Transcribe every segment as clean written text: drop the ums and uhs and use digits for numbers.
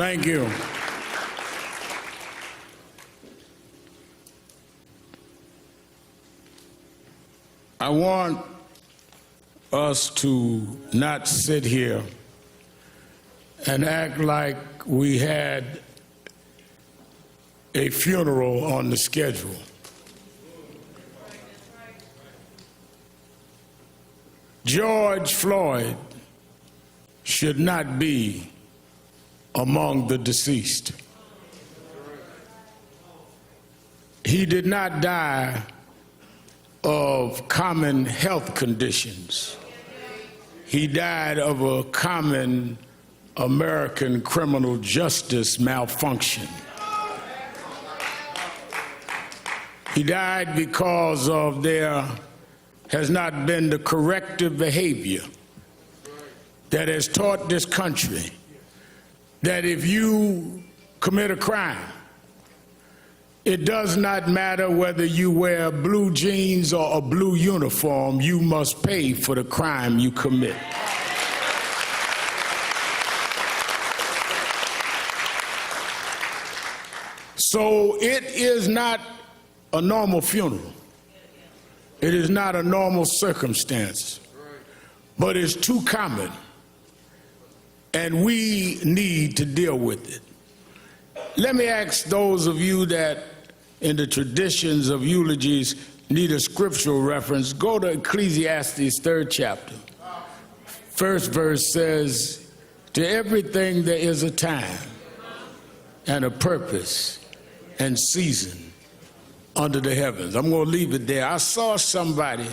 Thank you. I want us to not sit here and act like we had a funeral on the schedule. George Floyd should not be among the deceased. He did not die of common health conditions. He died of a common American criminal justice malfunction. He died because of there has not been the corrective behavior that has taught this country that if you commit a crime, it does not matter whether you wear blue jeans or a blue uniform, you must pay for the crime you commit. So it is not a normal funeral. It is not a normal circumstance, but it's too common, and we need to deal with it. Let me ask those of you that in the traditions of eulogies need a scriptural reference, go to Ecclesiastes 3rd chapter. First verse says, to everything there is a time and a purpose and season under the heavens. I'm going to leave it there. I saw somebody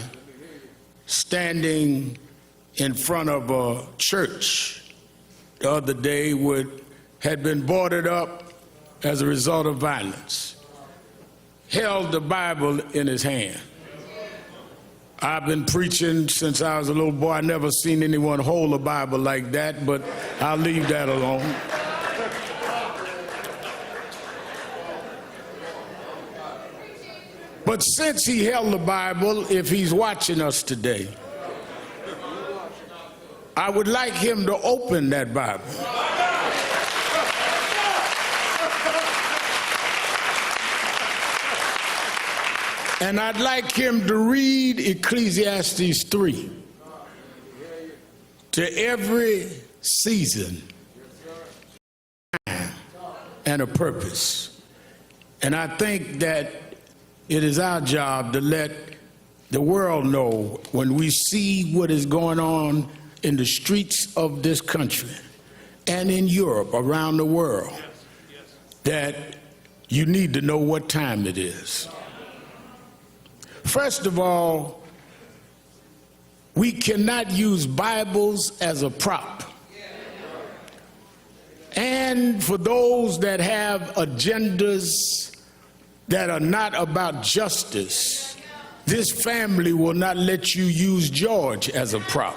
standing in front of a church the other day had been boarded up as a result of violence, held the Bible in his hand. I've been preaching since I was a little boy. I never seen anyone hold a Bible like that, but I'll leave that alone. But since he held the Bible, if he's watching us today, I would like him to open that Bible. And I'd like him to read Ecclesiastes 3. To every season and a purpose. And I think that it is our job to let the world know when we see what is going on in the streets of this country and in Europe, around the world, that you need to know what time it is. First of all, we cannot use Bibles as a prop. And for those that have agendas that are not about justice, this family will not let you use George as a prop.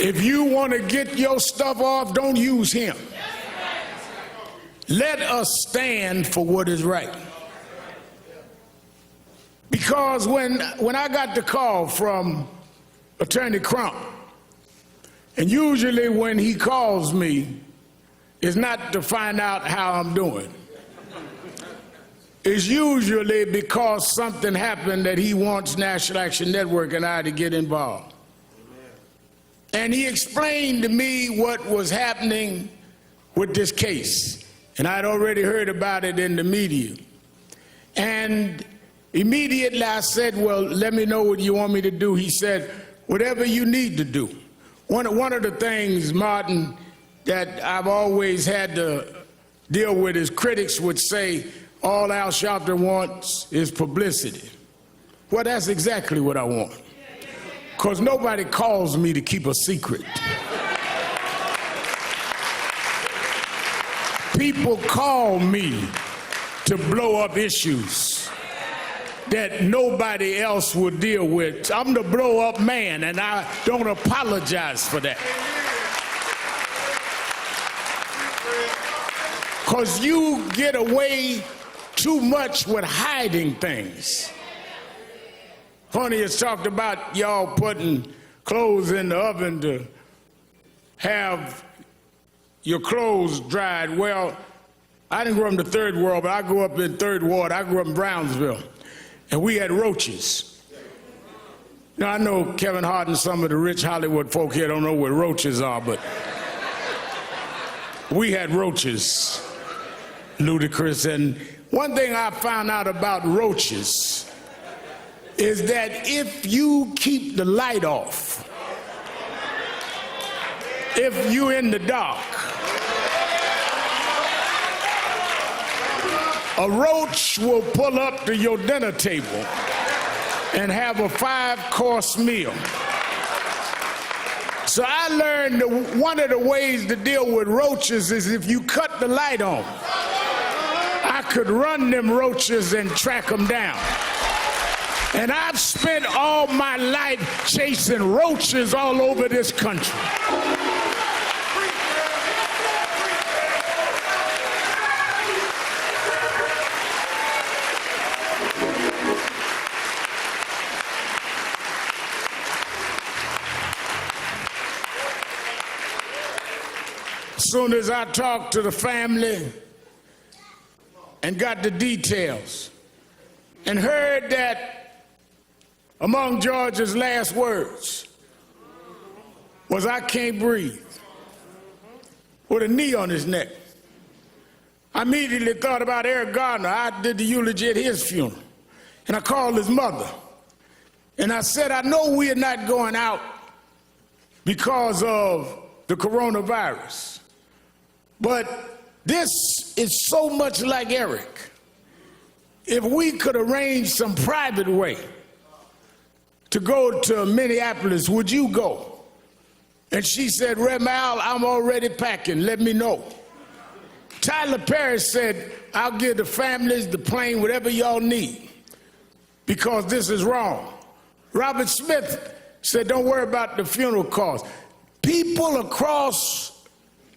If you want to get your stuff off, don't use him. Let us stand for what is right. Because when I got the call from Attorney Crump, and usually when he calls me, it's not to find out how I'm doing. It's usually because something happened that he wants National Action Network and I to get involved. And he explained to me what was happening with this case. And I'd already heard about it in the media. And immediately I said, well, let me know what you want me to do. He said, whatever you need to do. One of the things, Martin, that I've always had to deal with is critics would say, all Al Sharpton wants is publicity. Well, that's exactly what I want. Because nobody calls me to keep a secret. People call me to blow up issues that nobody else will deal with. I'm the blow up man, and I don't apologize for that. Because you get away too much with hiding things. Honey has talked about y'all putting clothes in the oven to have your clothes dried. Well, I didn't grow up in the third world, but I grew up in third ward. I grew up in Brownsville, and we had roaches. Now, I know Kevin Hart and some of the rich Hollywood folk here don't know what roaches are, but we had roaches, ludicrous. And one thing I found out about roaches is that if you keep the light off, if you're in the dark, a roach will pull up to your dinner table and have a 5-course meal. So I learned that one of the ways to deal with roaches is if you cut the light on. I could run them roaches and track them down. And I've spent all my life chasing roaches all over this country. As soon as I talked to the family and got the details and heard that among George's last words was, "I can't breathe," with a knee on his neck, I immediately thought about Eric Gardner. I did the eulogy at his funeral, and I called his mother, and I said, "I know we are not going out because of the coronavirus, but this is so much like Eric. If we could arrange some private way to go to Minneapolis, would you go?" And she said, "Rem Al, I'm already packing, let me know." Tyler Perry said, "I'll give the families, the plane, whatever y'all need, because this is wrong." Robert Smith said, "Don't worry about the funeral costs." People across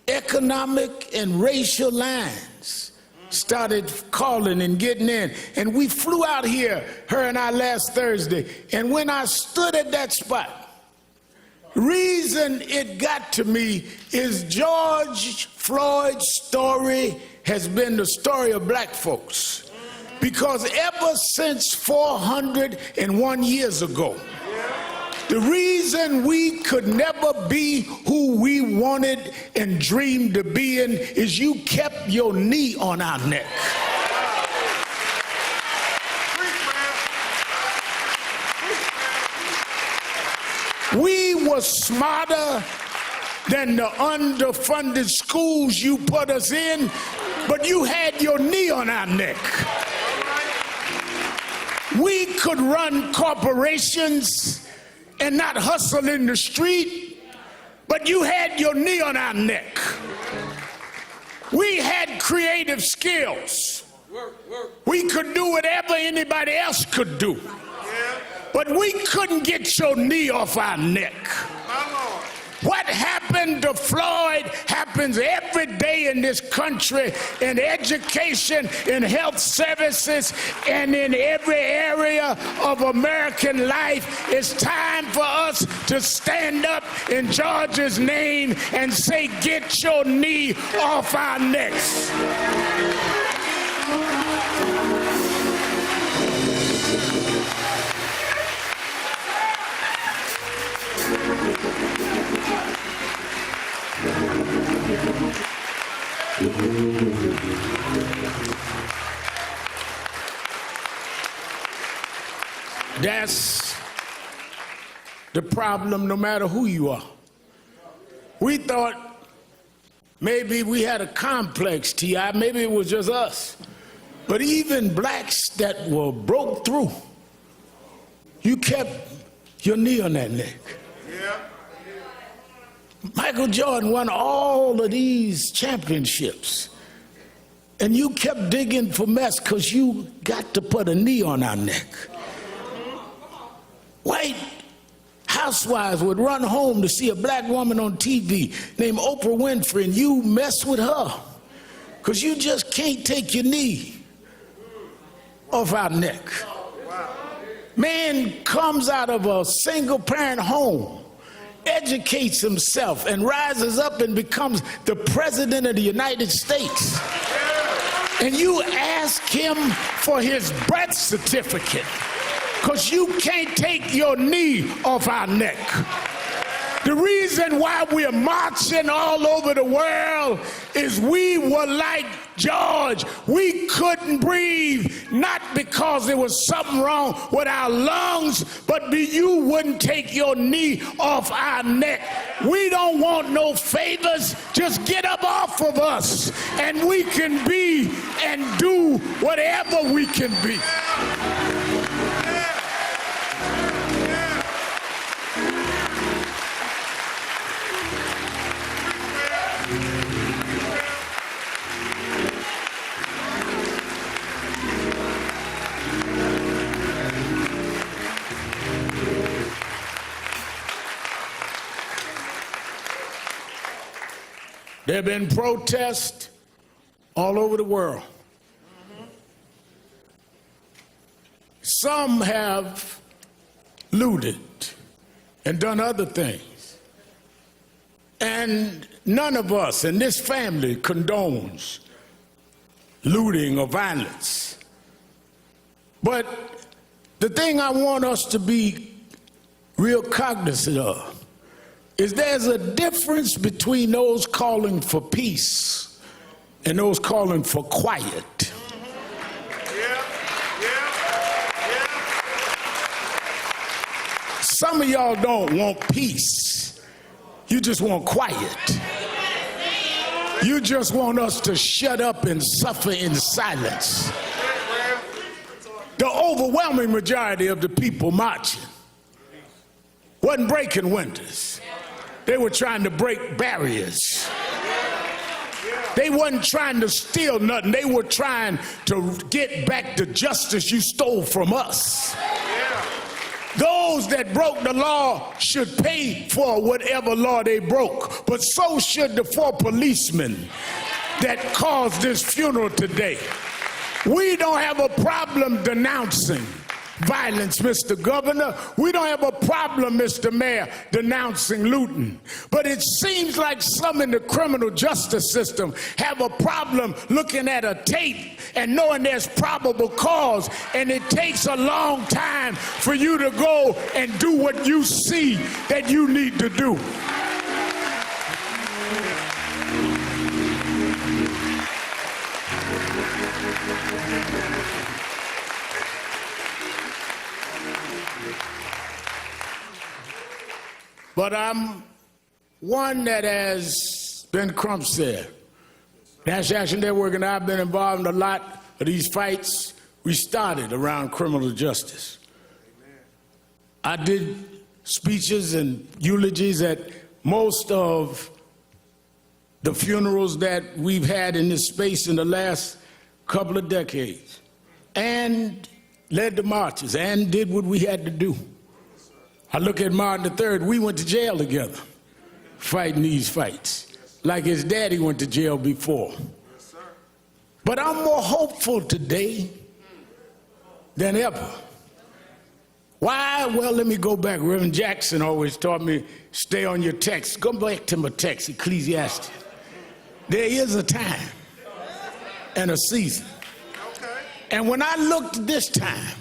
economic and racial lines started calling and getting in. And we flew out here, her and I, last Thursday. And when I stood at that spot, reason it got to me is George Floyd's story has been the story of black folks. Because ever since 401 years ago, the reason we could never be who we wanted and dreamed of being is you kept your knee on our neck. We were smarter than the underfunded schools you put us in, but you had your knee on our neck. We could run corporations and not hustle in the street, but you had your knee on our neck. We had creative skills. We could do whatever anybody else could do, but we couldn't get your knee off our neck. What happened to Floyd happens every day in this country, in education, in health services, and in every area of American life. It's time for us to stand up in George's name and say, "Get your knee off our necks." That's the problem, no matter who you are. We thought maybe we had a complex, T.I., maybe it was just us. But even blacks that were broke through, you kept your knee on that neck. Yeah. Michael Jordan won all of these championships, and you kept digging for mess because you got to put a knee on our neck. White housewives would run home to see a black woman on TV named Oprah Winfrey, and you mess with her because you just can't take your knee off our neck. Man comes out of a single-parent home, educates himself, and rises up and becomes the president of the United States. And you ask him for his birth certificate because you can't take your knee off our neck. The reason why we're marching all over the world is we were like George. We couldn't breathe, not because there was something wrong with our lungs, but you wouldn't take your knee off our neck. We don't want no favors. Just get up off of us, and we can be and do whatever we can be. There have been protests all over the world. Some have looted and done other things. And none of us in this family condones looting or violence. But the thing I want us to be real cognizant of is there's a difference between those calling for peace and those calling for quiet. Some of y'all don't want peace. You just want quiet. You just want us to shut up and suffer in silence. The overwhelming majority of the people marching wasn't breaking windows. They were trying to break barriers. They wasn't trying to steal nothing. They were trying to get back the justice you stole from us. Those that broke the law should pay for whatever law they broke, but so should the 4 policemen that caused this funeral today. We don't have a problem denouncing violence, Mr. Governor. We don't have a problem, Mr. Mayor, denouncing looting. But it seems like some in the criminal justice system have a problem looking at a tape and knowing there's probable cause, and it takes a long time for you to go and do what you see that you need to do. But I'm one that, as Ben Crump said, National Action Network and I have been involved in a lot of these fights we started around criminal justice. I did speeches and eulogies at most of the funerals that we've had in this space in the last couple of decades, and led the marches and did what we had to do. I look at Martin III, we went to jail together, fighting these fights, like his daddy went to jail before. But I'm more hopeful today than ever. Why? Well, let me go back. Reverend Jackson always taught me, stay on your text. Go back to my text, Ecclesiastes. There is a time and a season. And when I looked this time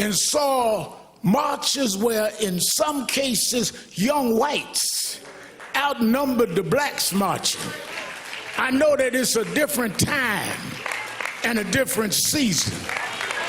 and saw marches where, in some cases, young whites outnumbered the blacks marching, I know that it's a different time and a different season.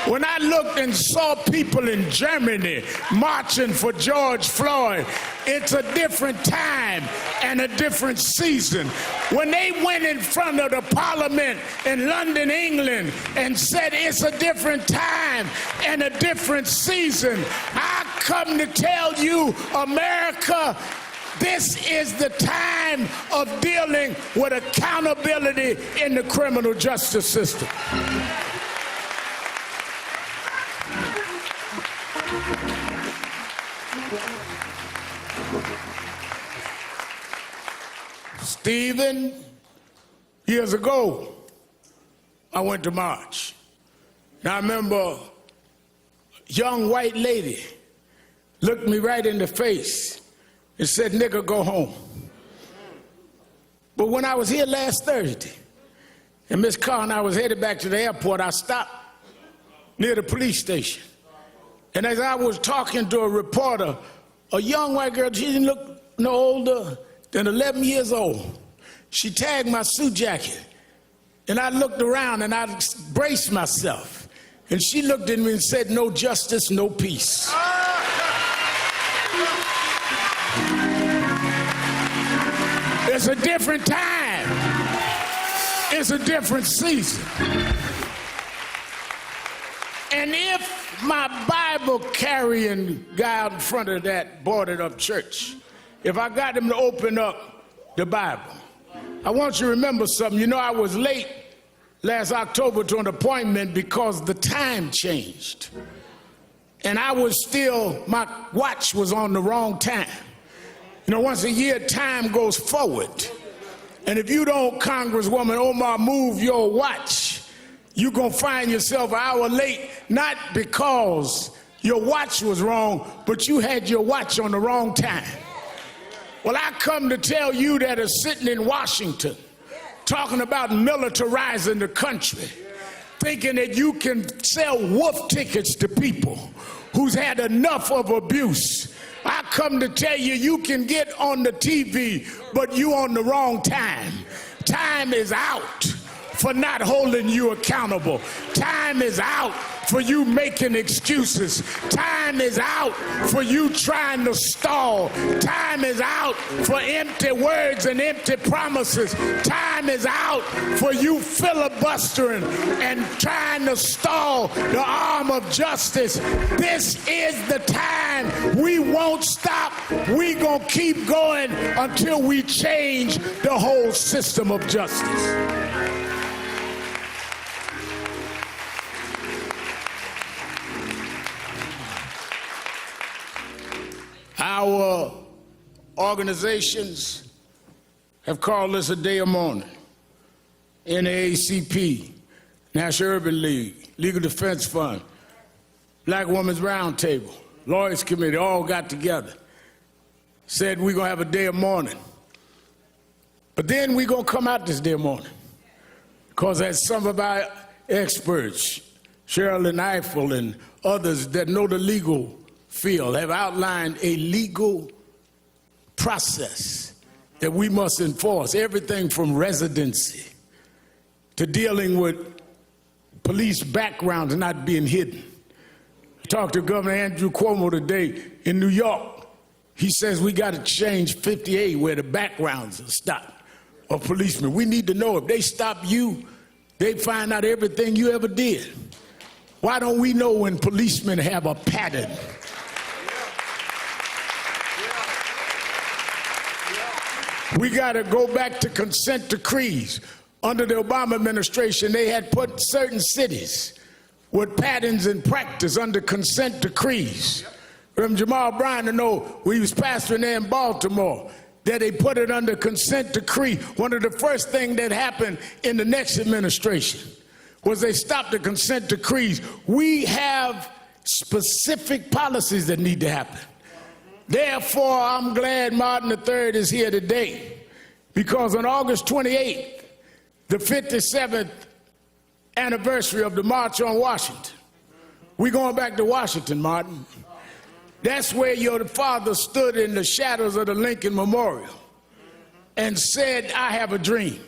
When I looked and saw people in Germany marching for George Floyd, it's a different time and a different season. When they went in front of the Parliament in London, England, and said it's a different time and a different season, I come to tell you, America, this is the time of dealing with accountability in the criminal justice system. Stephen, years ago, I went to march. And I remember a young white lady looked me right in the face and said, "Nigga, go home." But when I was here last Thursday, and Miss Carr and I was headed back to the airport, I stopped near the police station. And as I was talking to a reporter, a young white girl, she didn't look no older than 11 years old. She tagged my suit jacket. And I looked around and I braced myself. And she looked at me and said, "No justice, no peace." It's a different time. It's a different season. And if my Bible carrying guy out in front of that boarded up church, if I got him to open up the Bible, I want you to remember something. You know, I was late last October to an appointment because the time changed. And I was still, my watch was on the wrong time. You know, once a year, time goes forward. And if you don't, Congresswoman Omar, move your watch, you're going to find yourself an hour late, not because your watch was wrong, but you had your watch on the wrong time. Well, I come to tell you that are sitting in Washington, talking about militarizing the country, thinking that you can sell wolf tickets to people who's had enough of abuse. I come to tell you, you can get on the TV, but you on the wrong time. Time is out for not holding you accountable. Time is out for you making excuses. Time is out for you trying to stall. Time is out for empty words and empty promises. Time is out for you filibustering and trying to stall the arm of justice. This is the time. We won't stop. We gonna keep going until we change the whole system of justice. Our organizations have called this a day of mourning. NAACP, National Urban League, Legal Defense Fund, Black Women's Roundtable, Lawyers Committee, all got together, said we're going to have a day of mourning. But then we're going to come out this day of mourning. Because as some of our experts, Cheryl Eiffel and others that know the legal field have outlined a legal process that we must enforce, everything from residency to dealing with police backgrounds not being hidden. I talked to Governor Andrew Cuomo today in New York. He says we got to change 58 where the backgrounds are stopped of policemen. We need to know if they stop you, they find out everything you ever did. Why don't we know when policemen have a pattern? We got to go back to consent decrees. Under the Obama administration, they had put certain cities with patterns and practice under consent decrees. From Jamal Bryant to know, we was pastoring there in Baltimore, that they put it under consent decree. One of the first things that happened in the next administration was they stopped the consent decrees. We have specific policies that need to happen. Therefore, I'm glad Martin III is here today, because on August 28th, the 57th anniversary of the March on Washington, we're going back to Washington, Martin. That's where your father stood in the shadows of the Lincoln Memorial and said, "I have a dream."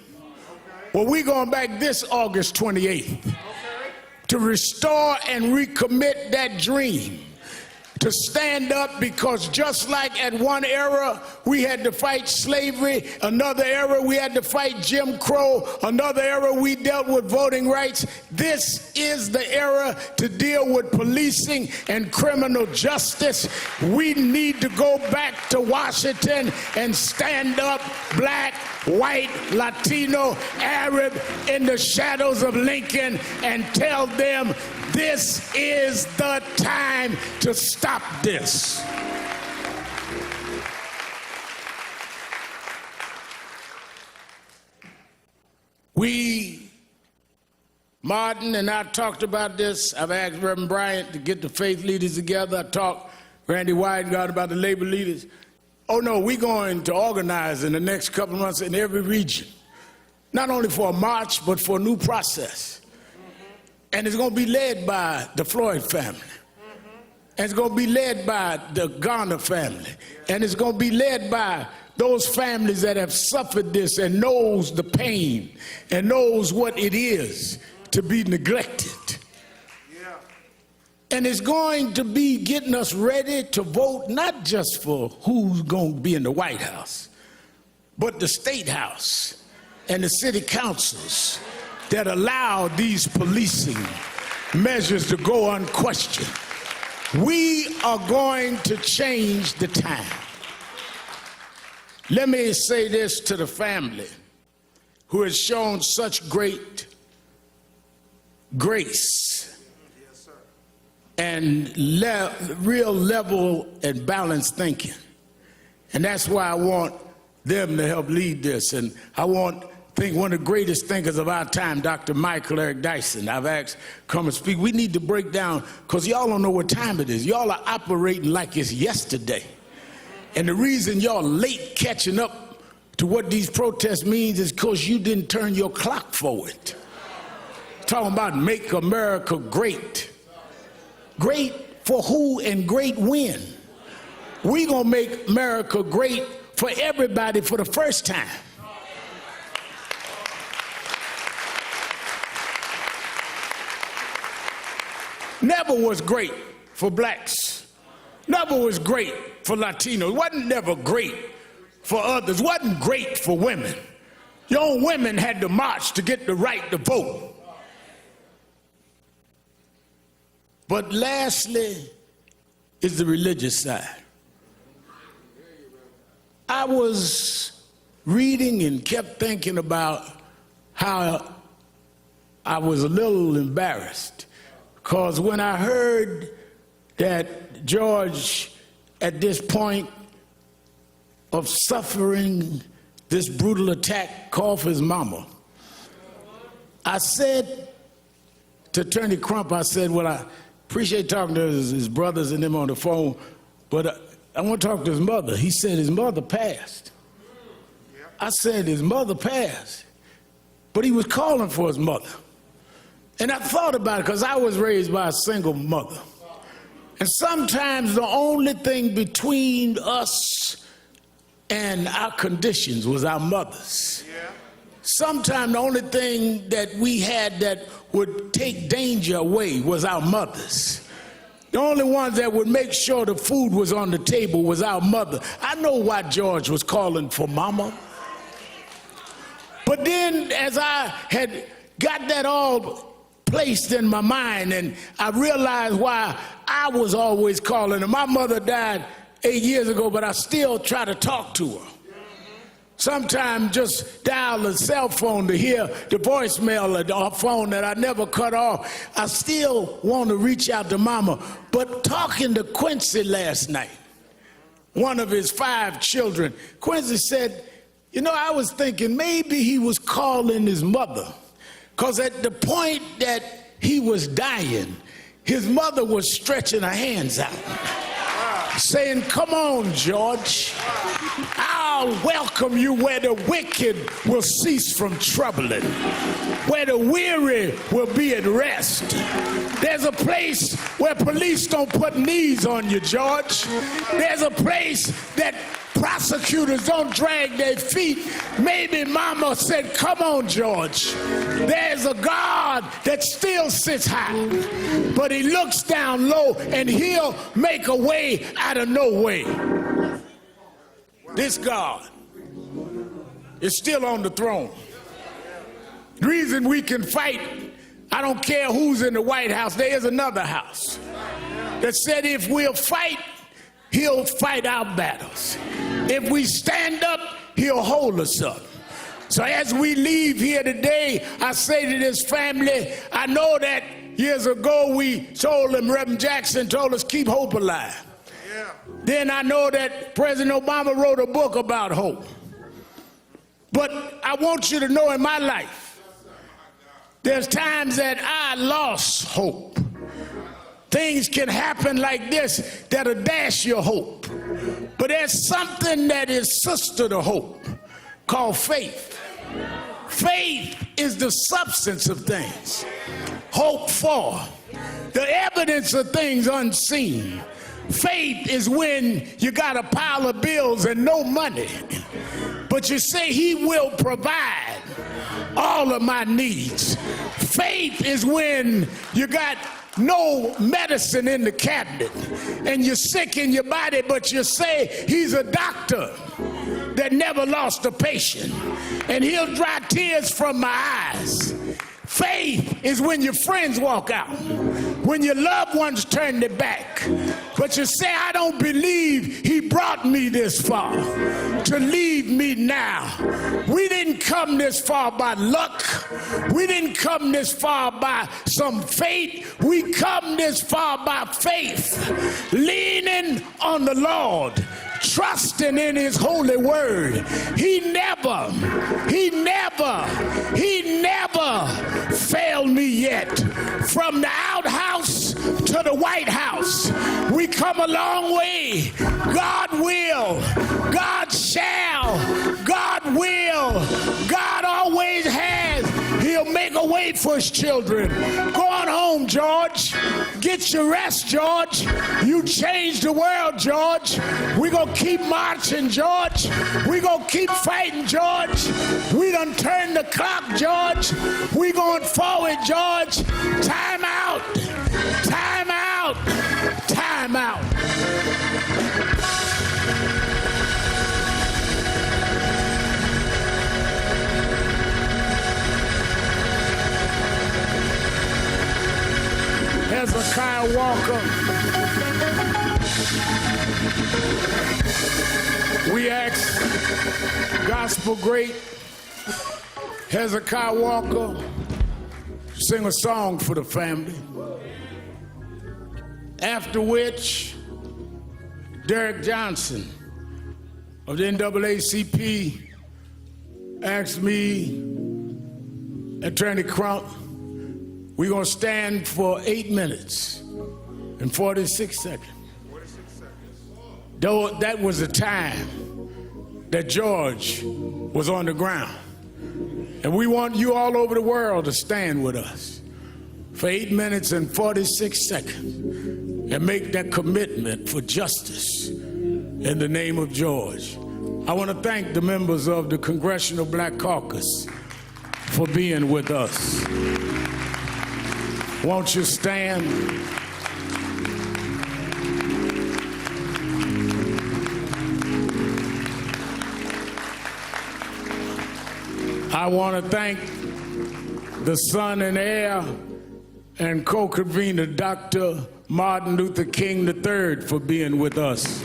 Well, we're going back this August 28th to restore and recommit that dream, to stand up, because just like at one era we had to fight slavery, another era we had to fight Jim Crow, another era we dealt with voting rights, this is the era to deal with policing and criminal justice. We need to go back to Washington and stand up, black, white, Latino, Arab, in the shadows of Lincoln, and tell them this is the time to stop this. We Martin and I talked about this. I've asked Reverend Bryant to get the faith leaders together. I talked Randy Weidengard about the labor leaders. Oh no, we're going to organize in the next couple of months in every region, not only for a march, but for a new process. And it's going to be led by the Floyd family. And it's going to be led by the Garner family. And it's going to be led by those families that have suffered this and knows the pain and knows what it is to be neglected. Yeah. And it's going to be getting us ready to vote not just for who's going to be in the White House, but the State House and the city councils that allow these policing measures to go unquestioned. We are going to change the time. Let me say this to the family who has shown such great grace and real level and balanced thinking. And that's why I want them to help lead this. And I think one of the greatest thinkers of our time, Dr. Michael Eric Dyson, I've asked come and speak. We need to break down, because y'all don't know what time it is. Y'all are operating like it's yesterday. And the reason y'all late catching up to what these protests means is because you didn't turn your clock forward. Talking about make America great. Great for who and great when? We gonna make America great for everybody for the first time. Never was great for blacks. Never was great for Latinos. Wasn't never great for others. Wasn't great for women. Young women had to march to get the right to vote. But lastly is the religious side. I was reading and kept thinking about how I was a little embarrassed, because when I heard that George, at this point of suffering this brutal attack, called for his mama, I said to Attorney Crump, I said, well, I appreciate talking to his brothers and them on the phone, but I want to talk to his mother. He said his mother passed. I said his mother passed, but he was calling for his mother. And I thought about it, because I was raised by a single mother. And sometimes the only thing between us and our conditions was our mothers. Yeah. Sometimes the only thing that we had that would take danger away was our mothers. The only ones that would make sure the food was on the table was our mother. I know why George was calling for mama. But then as I had got that all placed in my mind, and I realized why I was always calling her. My mother died 8 years ago, but I still try to talk to her. Sometimes just dial a cell phone to hear the voicemail of our phone that I never cut off. I still want to reach out to mama. But talking to Quincy last night, one of his 5 children, Quincy said, you know, I was thinking maybe he was calling his mother, because at the point that he was dying, his mother was stretching her hands out, saying, come on, George, I'll welcome you where the wicked will cease from troubling, where the weary will be at rest. There's a place where police don't put knees on you, George. There's a place that prosecutors don't drag their feet. Maybe mama said, come on, George. There's a God that still sits high, but he looks down low, and he'll make a way out of no way. This God is still on the throne. The reason we can fight, I don't care who's in the White House, there is another house that said if we'll fight, he'll fight our battles. If we stand up, he'll hold us up. So as we leave here today, I say to this family, I know that years ago we told them, Reverend Jackson told us, keep hope alive. Yeah. Then I know that President Obama wrote a book about hope. But I want you to know in my life, There's times that I lost hope. Things can happen like this that'll dash your hope. But there's something that is sister to hope called faith. Faith is the substance of things hoped for, the evidence of things unseen. Faith is when you got a pile of bills and no money, but you say he will provide all of my needs. Faith is when you got no medicine in the cabinet and you're sick in your body, but you say he's a doctor that never lost a patient and he'll dry tears from my eyes. Faith is when your friends walk out, when your loved ones turn their back, but you say, I don't believe he brought me this far to leave me now. We didn't come this far by luck. We didn't come this far by some fate. We come this far by faith, leaning on the Lord, trusting in his holy word. He never failed me yet. From the outhouse to the White House, we come a long way. God will, God shall, God will, God always has. He'll make a way for his children. Go on home, George. Get your rest, George. You changed the world, George. We're going to keep marching, George. We're going to keep fighting, George. We done turned the clock, George. We're going forward, George. Time out. Time out. Time out. Hezekiah Walker, we ask gospel great Hezekiah Walker to sing a song for the family, after which Derek Johnson of the NAACP asked me, Attorney Crump, we're going to stand for 8 minutes and 46 seconds. Though that was the time that George was on the ground. And we want you all over the world to stand with us for 8 minutes and 46 seconds and make that commitment for justice in the name of George. I want to thank the members of the Congressional Black Caucus for being with us. Won't you stand? I want to thank the son and heir and co-convener, Dr. Martin Luther King III, for being with us.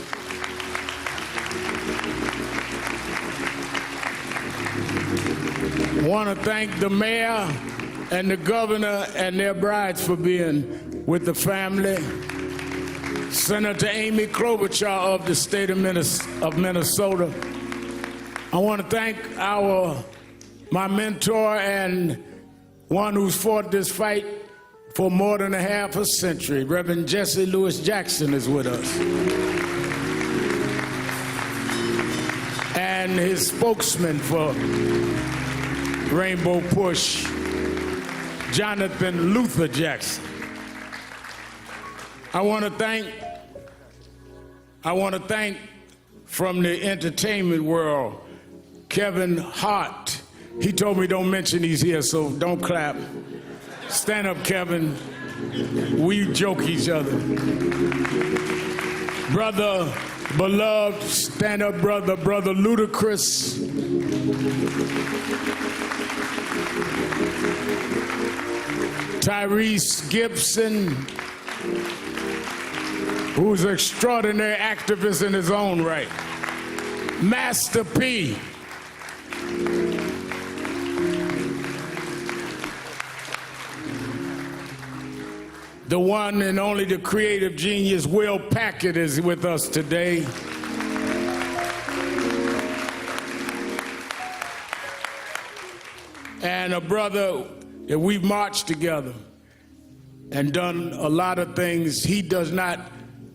I want to thank the mayor and the governor and their brides for being with the family. Senator Amy Klobuchar of the state of Minnesota. I want to thank my mentor and one who's fought this fight for more than a half a century. Reverend Jesse Lewis Jackson is with us. And his spokesman for Rainbow Push, Jonathan Luther Jackson. I want to thank from the entertainment world, Kevin Hart. He told me don't mention he's here, so don't clap. Stand up, Kevin. We joke each other. Brother Beloved, stand up, brother. Brother Ludacris. Tyrese Gibson, who's an extraordinary activist in his own right. Master P. The one and only, the creative genius, Will Packard, is with us today. And a brother that we've marched together and done a lot of things. He does not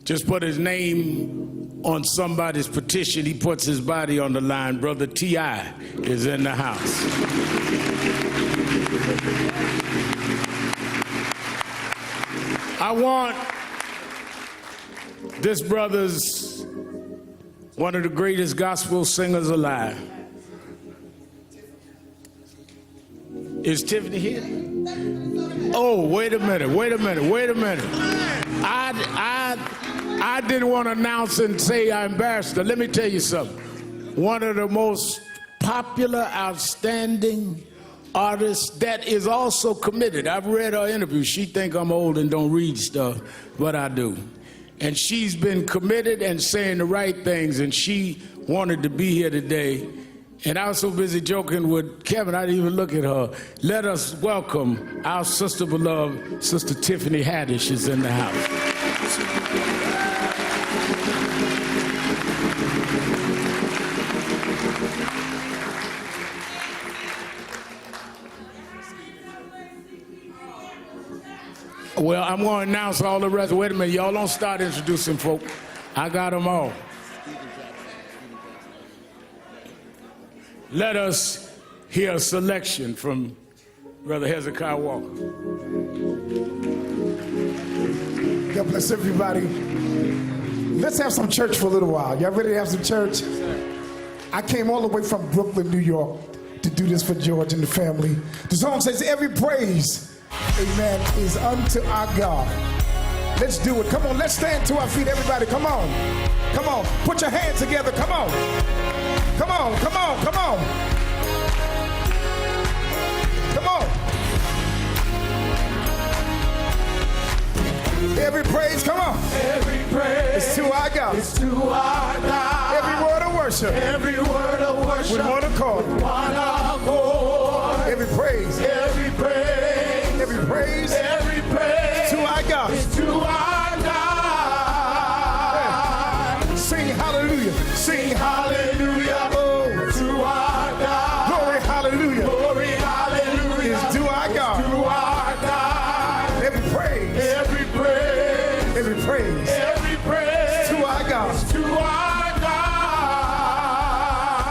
just put his name on somebody's petition, he puts his body on the line. Brother T.I. is in the house. I want this brother's one of the greatest gospel singers alive. Is Tiffany here? Oh, wait a minute. I didn't want to announce and say I embarrassed her. Let me tell you something. One of the most popular, outstanding artists that is also committed. I've read her interview. She think I'm old and don't read stuff, but I do. And she's been committed and saying the right things, and she wanted to be here today. And I was so busy joking with Kevin, I didn't even look at her. Let us welcome our sister beloved, Sister Tiffany Haddish is in the house. Well, I'm going to announce all the rest. Wait a minute, y'all don't start introducing folk. I got them all. Let us hear a selection from Brother Hezekiah Walker. God bless everybody. Let's have some church for a little while. Y'all ready to have some church? I came all the way from Brooklyn, New York to do this for George and the family. The song says, every praise, amen, is unto our God. Let's do it. Come on, let's stand to our feet, everybody. Come on. Come on. Put your hands together. Come on. Come on, come on, come on. Come on. Every praise, come on. Every praise is to our God. Is to our God. Every word of worship. Every word of worship. With one accord. One accord. Every praise. Every praise. Every praise. Every praise. To our God. Is to our God. Yeah. Sing hallelujah. Sing hallelujah. Oh. To our God. Glory hallelujah. Glory hallelujah. Is to our God. To our God. Every praise. Every praise. Every praise. Every praise. To our God. To our God.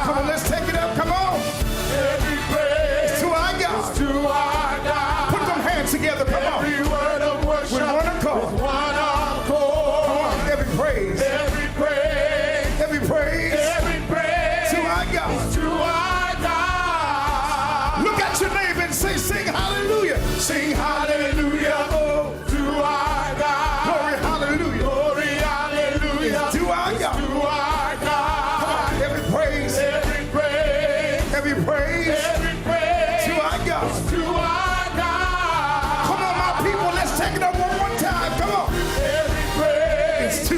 Come on, let's take it up. Come on. Every praise. To our God. To our God. Put them hands together. Come on. Every word of worship. With one accord. With one accord. Come on. Every praise. Every praise. Every praise. Every praise. To our God. To our God. Look at your neighbor and say, sing hallelujah. Sing hallelujah. Oh, to our God. Glory hallelujah. Glory hallelujah. It's to our God. To our God. Come on. Every praise. Every praise. Every praise. Every praise. To our God. To our God. Come on, my people. Let's take it up one more time. Come on. Every praise. It's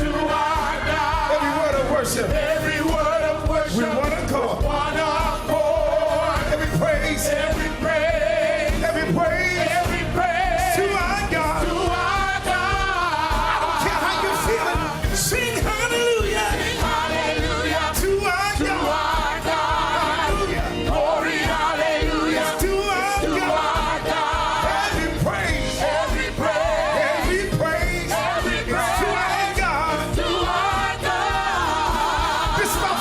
to our God. every word of worship. Every word of worship. With one accord. With one accord. Every praise. Every praise. Every praise. Every praise. To our God. To our God. Care how you feeling. Sing hallelujah. Hallelujah. To our To God. our God. Hallelujah. Glory, hallelujah. To our To God. our God. Every praise. Every praise. Every praise. Every Is to our God. To our God. This is my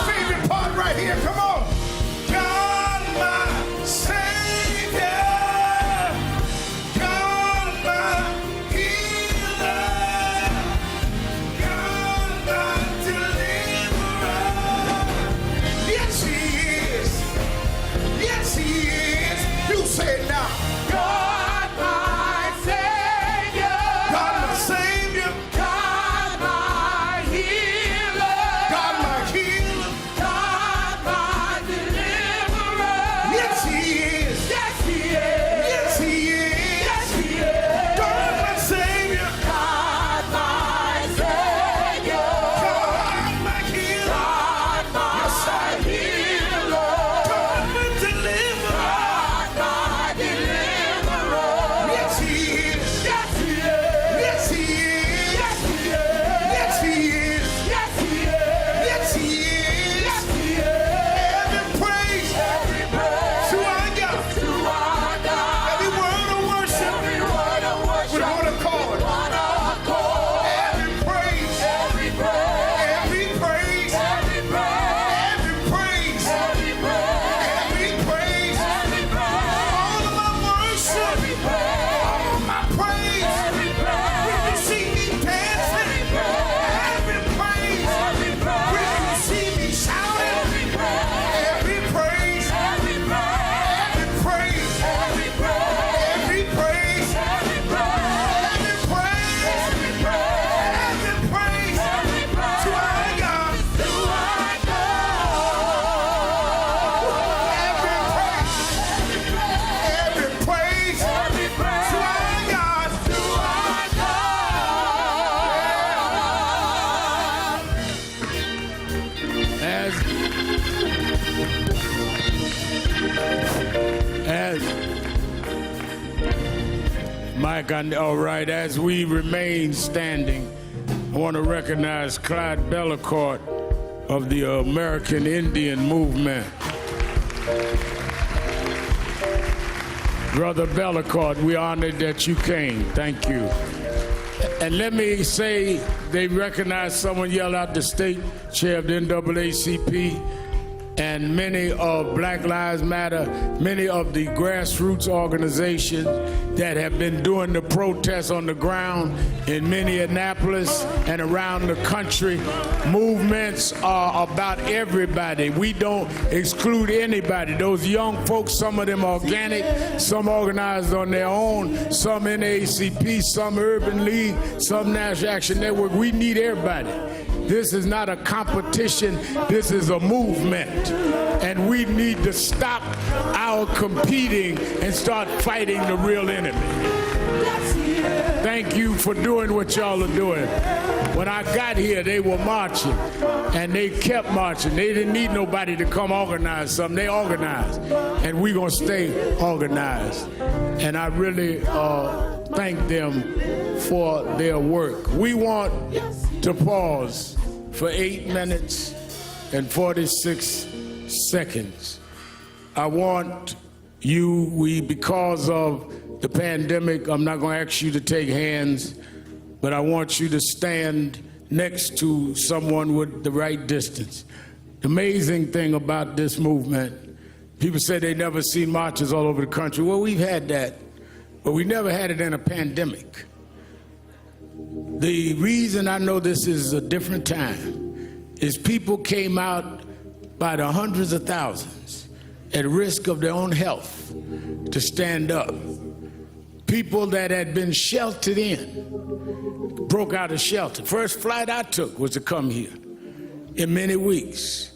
All right, as we remain standing, I want to recognize Clyde Bellecourt of the American Indian Movement. Brother Bellecourt, we honored that you came. Thank you. And let me say, they recognize someone yelled out, the state chair of the NAACP, and many of Black Lives Matter, many of the grassroots organizations that have been doing the protests on the ground in Minneapolis and around the country. Movements are about everybody. We don't exclude anybody. Those young folks, some of them organic, some organized on their own, some NAACP, some Urban League, some National Action Network. We need everybody. This is not a competition, this is a movement. And we need to stop our competing and start fighting the real enemy. Thank you for doing what y'all are doing. When I got here, they were marching, and they kept marching. They didn't need nobody to come organize something. They organized, and we're going to stay organized. And I really thank them for their work. We want to pause for 8 minutes and 46 seconds. I want you, because of the pandemic, I'm not going to ask you to take hands, but I want you to stand next to someone with the right distance. The amazing thing about this movement, people say they never seen marches all over the country. Well, we've had that, but we never had it in a pandemic. The reason I know this is a different time is people came out by the hundreds of thousands at risk of their own health to stand up. People that had been sheltered in broke out of shelter. First flight I took was to come here in many weeks.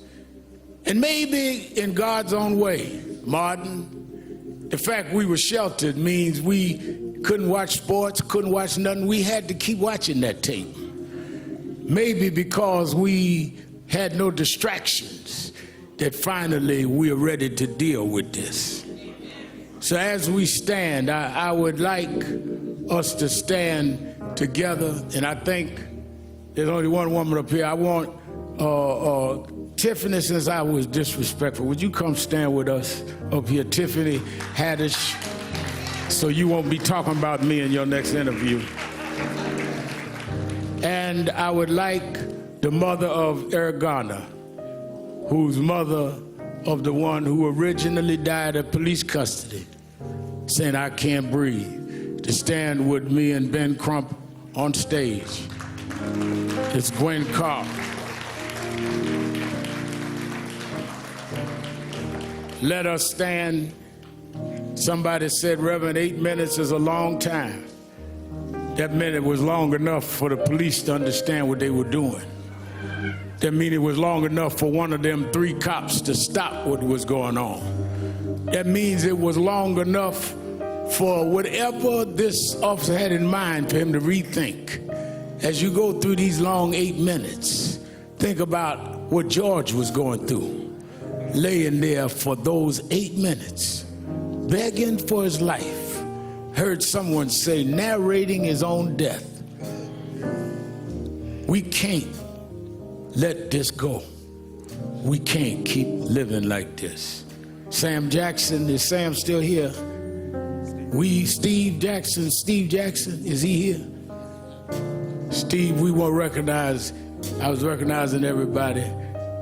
And maybe in God's own way, Martin, the fact we were sheltered means we couldn't watch sports, couldn't watch nothing. We had to keep watching that tape. Maybe because we had no distractions, that finally we are ready to deal with this. So as we stand, I would like us to stand together, and I think there's only one woman up here. I want Tiffany, since I was disrespectful, would you come stand with us up here? Tiffany Haddish, so you won't be talking about me in your next interview. And I would like the mother of Ergana, who's mother of the one who originally died of police custody, saying, "I can't breathe," to stand with me and Ben Crump on stage. It's Gwen Carr. Let us stand. Somebody said, Reverend, 8 minutes is a long time. That meant it was long enough for the police to understand what they were doing. That means it was long enough for one of them 3 cops to stop what was going on. That means it was long enough for whatever this officer had in mind for him to rethink. As you go through these long 8 minutes, think about what George was going through, laying there for those 8 minutes, begging for his life. Heard someone say, narrating his own death. We can't let this go. We can't keep living like this. Sam Jackson, is Sam still here? Steve Jackson, is he here? Steve, we won't recognize, I was recognizing everybody.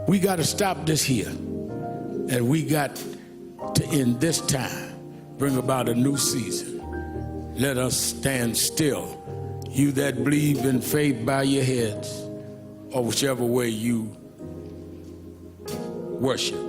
We got to stop this here. And we got to, in this time, bring about a new season. Let us stand still. You that believe in faith, bow your heads, or whichever way you worship.